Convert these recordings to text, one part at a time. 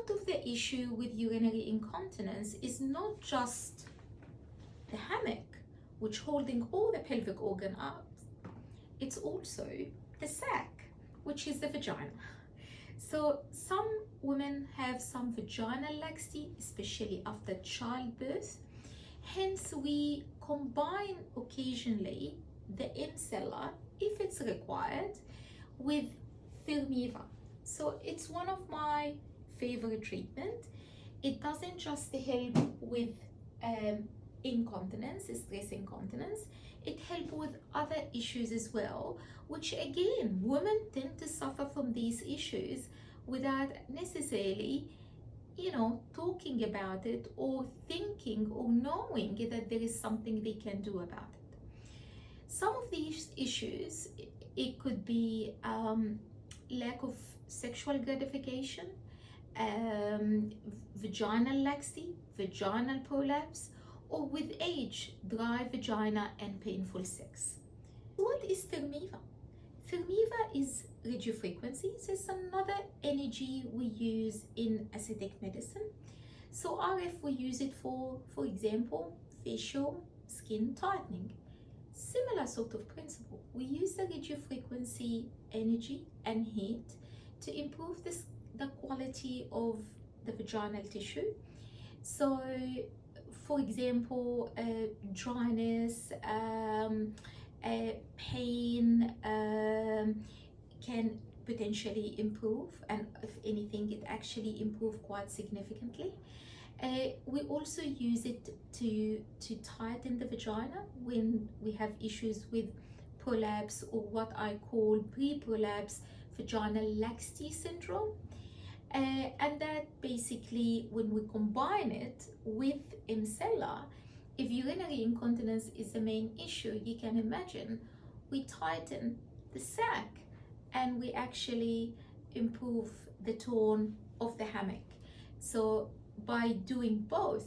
part of the issue with urinary incontinence is not just the hammock, which holding all the pelvic organ up. It's also the sac, which is the vagina. So some women have some vaginal laxity, especially after childbirth. Hence, we combine occasionally the micellar, if it's required, with ThermiVa. So it's one of my favorite treatment. It doesn't just help with incontinence, stress incontinence. It helps with other issues as well, which again, women tend to suffer from these issues without necessarily, talking about it or thinking or knowing that there is something they can do about it. Some of these issues, it could be lack of sexual gratification, vaginal laxity, vaginal prolapse, or with age, dry vagina and painful sex. What is ThermiVa? ThermiVa is radiofrequencies. It's another energy we use in aesthetic medicine. So RF, we use it for example, facial skin tightening. Similar sort of principle. We use the radiofrequency energy and heat to improve the quality of the vaginal tissue. So, for example, dryness, pain can potentially improve, and if anything, it actually improves quite significantly. We also use it to tighten the vagina when we have issues with prolapse, or what I call pre-prolapse vaginal laxity syndrome. And that basically, when we combine it with micellar, if urinary incontinence is the main issue, you can imagine we tighten the sac and we actually improve the tone of the hammock. So by doing both,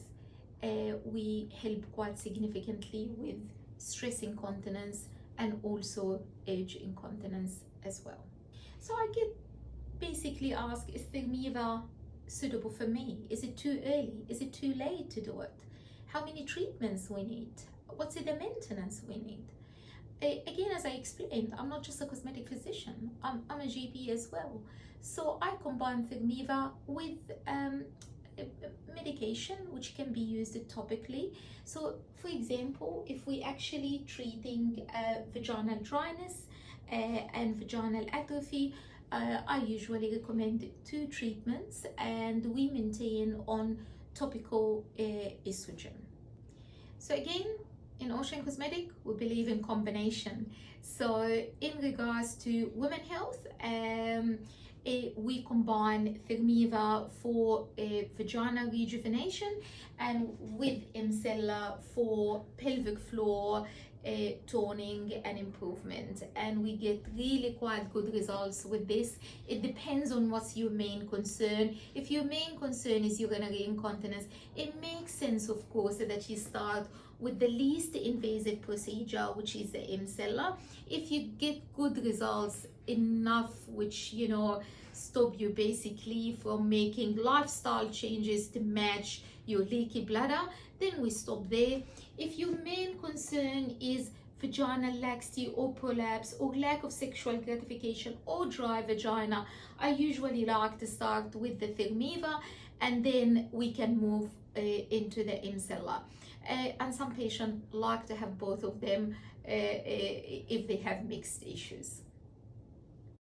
we help quite significantly with stress incontinence and also age incontinence as well. So I get basically asked, is ThermiVa suitable for me? Is it too early? Is it too late to do it? How many treatments we need? What's the maintenance we need? Again, as I explained, I'm not just a cosmetic physician, I'm a GP as well. So I combine ThermiVa with medication, which can be used topically. So for example, if we actually treating vaginal dryness and vaginal atrophy, I usually recommend 2 treatments, and we maintain on topical estrogen. So again, in Ocean Cosmetic, we believe in combination. So in regards to women health, we combine ThermiVa for vaginal rejuvenation, and with micellar for pelvic floor toning and improvement, and we get really quite good results with this. It depends on what's your main concern. If your main concern is urinary incontinence, it makes sense, of course, that you start with the least invasive procedure, which is the micellar. If you get good results enough, which stop you basically from making lifestyle changes to match your leaky bladder, then we stop there. If your main concern is vaginal laxity or prolapse or lack of sexual gratification or dry vagina, I usually like to start with the ThermiVa, and then we can move into the micellar. And some patients like to have both of them if they have mixed issues.